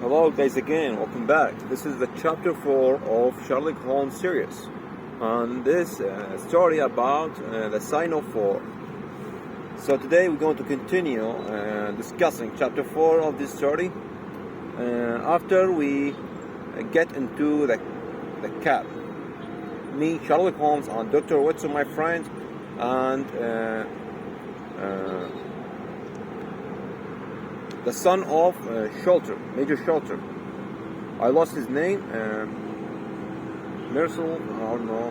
Hello guys again, welcome back. This is the chapter 4 of Sherlock Holmes series. And this story about the sign of 4. So today we're going to continue discussing chapter 4 of this story. After we get into the cab. Me, Sherlock Holmes, and Dr. Watson, my friend, and the son of Shelter, Major Shelter. I lost his name. Mercel, I don't know.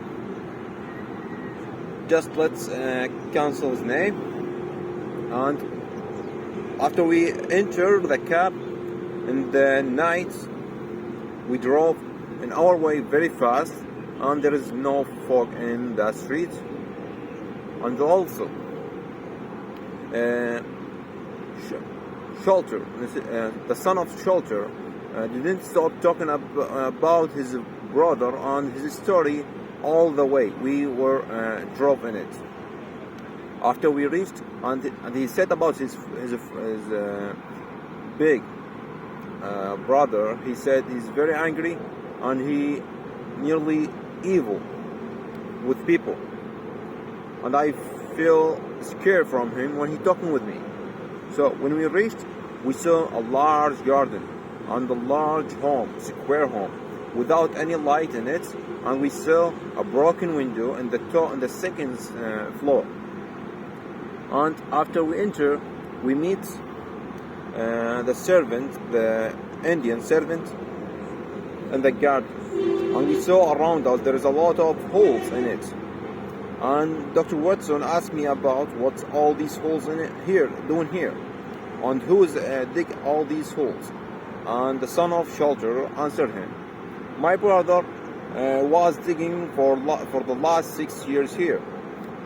Just let's cancel his name. And after we entered the cab in the night, we drove in our way very fast, and there is no fog in the street. And also, Shelter, the son of Shelter, didn't stop talking about his brother and his story all the way. We were drove in it. After we reached, and he said about his big brother, he said he's very angry and he nearly evil with people. And I feel scared from him when he's talking with me. So when we reached, we saw a large garden and a large home, square home, without any light in it, and we saw a broken window in the second floor. And after we enter, we meet the servant, the Indian servant, in the garden, and we saw around us there is a lot of holes in it. And Dr. Watson asked me about what's all these holes in it doing here, and who's dig all these holes. And the son of Shelter answered him, my brother was digging for the last 6 years here,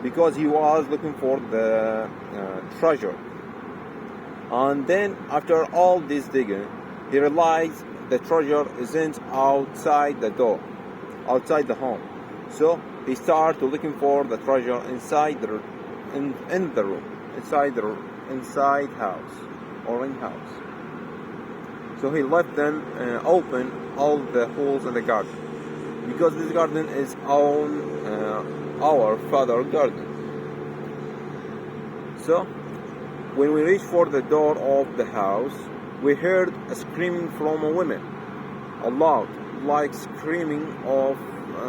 because he was looking for the treasure. And then after all this digging, he realized the treasure isn't outside the door, outside the home. So he started looking for the treasure inside the room, inside house or in house. So he left them open all the holes in the garden, because this garden is our father's garden. So when we reached for the door of the house, we heard a screaming from a woman, a loud, like screaming of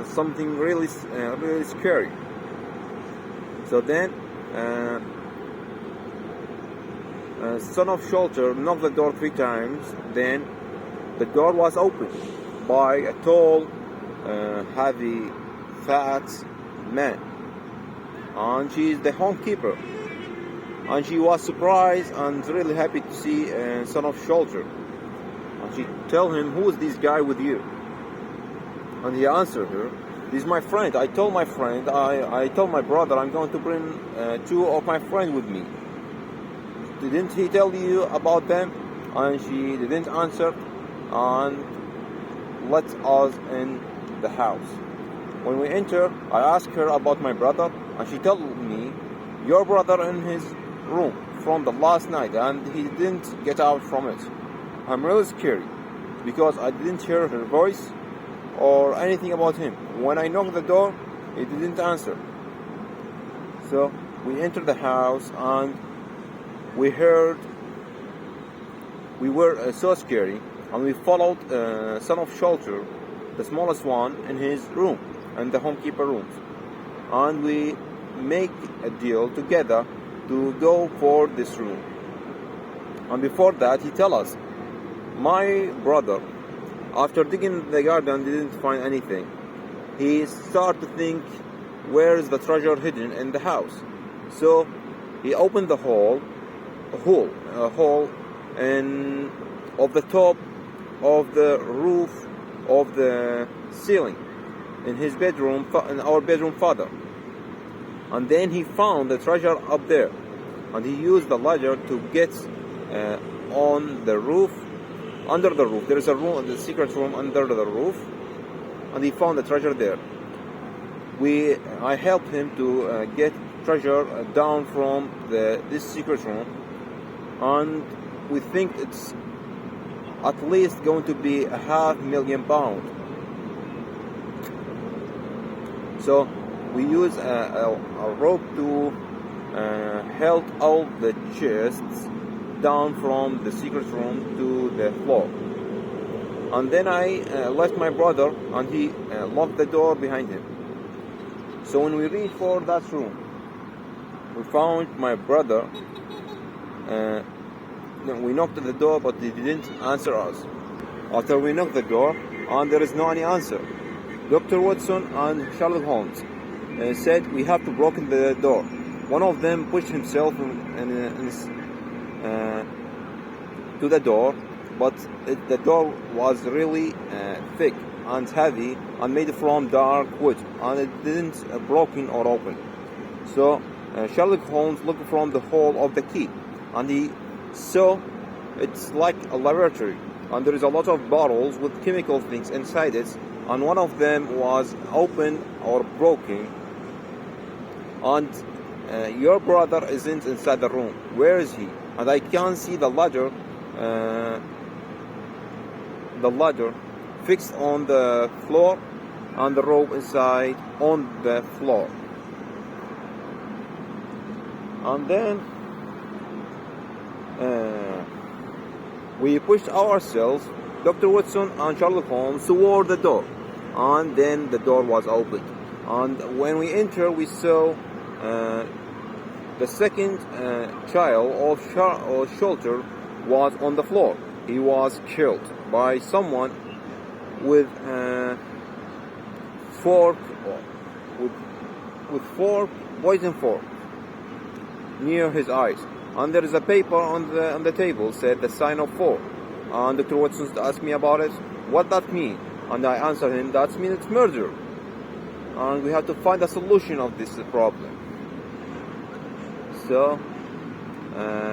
something really scary. So then son of Shelter knocked the door 3 times. Then the door was opened by a tall, heavy, fat man, and she is the homekeeper. And she was surprised and really happy to see son of Shelter. And she told him, who is this guy with you? And he answered her, this is my friend. I told my friend, I told my brother I'm going to bring 2 of my friends with me. Didn't he tell you about them? And she didn't answer and let us in the house. When we entered, I asked her about my brother, and she told me, your brother in his room from the last night, and he didn't get out from it. I'm really scared because I didn't hear her voice or anything about him. When I knocked the door, he didn't answer. So we entered the house, and we were so scary, and we followed son of Shelter, the smallest one, in his room, and the homekeeper rooms. And we make a deal together to go for this room. And before that, he tell us, my brother, after digging the garden, didn't find anything. He started to think, where is the treasure hidden in the house? So he opened the hole in of the top of the roof of the ceiling in his bedroom, in our bedroom father. And then he found the treasure up there, and he used the ladder to get on the roof, under the roof. There is a room, the secret room under the roof, and he found the treasure there. I helped him to get treasure down from this secret room, and we think it's at least going to be £500,000. So we use a rope to held all the chests down from the secret room to the floor. And then I left my brother, and he locked the door behind him. So when we reached for that room, we found my brother. We knocked at the door, but he didn't answer us. After we knocked the door, and there is no any answer, Dr. Watson and Sherlock Holmes said we have to break in the door. One of them pushed himself to the door, but the door was really thick and heavy and made from dark wood, and it didn't broken or open. So Sherlock Holmes looked from the hole of the key, and he saw it's like a laboratory, and there is a lot of bottles with chemical things inside it, and one of them was open or broken. And your brother isn't inside the room. Where is he? And I can see the ladder fixed on the floor, and the rope inside on the floor. And then we pushed ourselves, Dr. Watson and Sherlock Holmes, toward the door, and then the door was opened. And when we entered, we saw the second child of Shelter was on the floor. He was killed by someone with poison fork near his eyes. And there is a paper on the table said the sign of 4. And Dr. Watson asked me about it. What that mean? And I answered him, that means it's murder. And we have to find a solution of this problem. So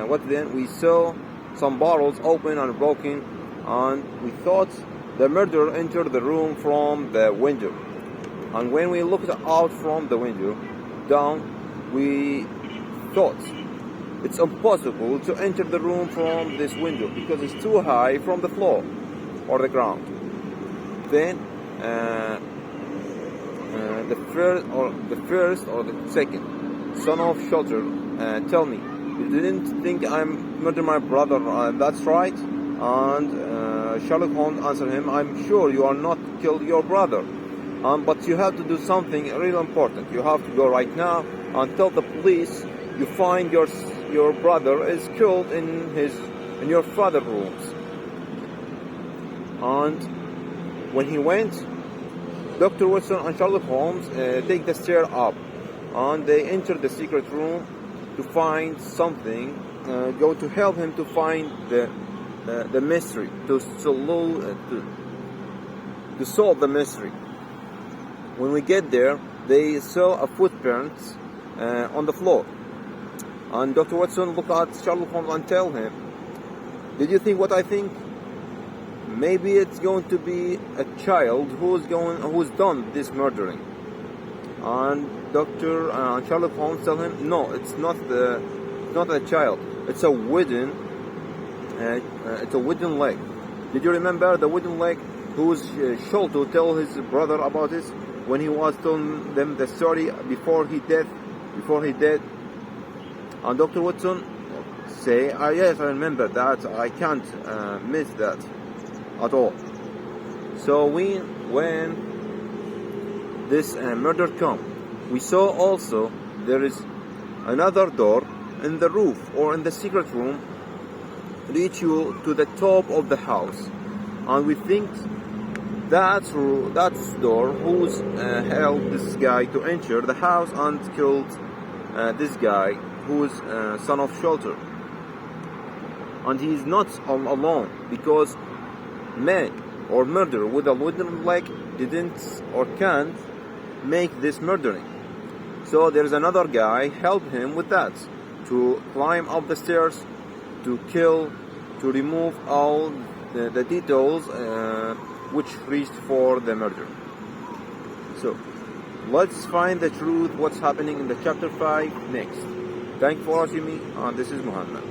what then? We saw some bottles open and broken, and we thought the murderer entered the room from the window. And when we looked out from the window down, we thought it's impossible to enter the room from this window because it's too high from the floor or the ground. Then the first or the second son of Shelter tell me, you didn't think I'm murder my brother? That's right. And Sherlock Holmes answered him, I'm sure you are not killed your brother, but you have to do something really important. You have to go right now and tell the police you find your brother is killed in your father's rooms. And when he went, Dr. Watson and Sherlock Holmes take the stair up, and they enter the secret room to find something, go to help him to find the mystery, to solve the mystery. When we get there, they saw a footprint on the floor. And Dr. Watson looked at Sherlock Holmes and tell him, did you think what I think? Maybe it's going to be a child who's done this murdering. And Dr. Sherlock Holmes tell him, no, it's not a child. It's a wooden leg. Did you remember the wooden leg whose Sholto tell his brother about this when he was telling them the story before he died? And Dr. Watson say, yes, I remember that. I can't miss that at all. So when this murder come, we saw also there is another door in the roof or in the secret room reach you to the top of the house, and we think that's door who's helped this guy to enter the house and killed this guy who's son of Shelter. And he's not alone, because man or murderer with a wooden leg didn't or can't make this murdering. So there's another guy help him with that, to climb up the stairs, to kill, to remove all the details which reached for the murder. So let's find the truth, what's happening in the chapter 5 next. Thanks for watching me, and this is Muhammad.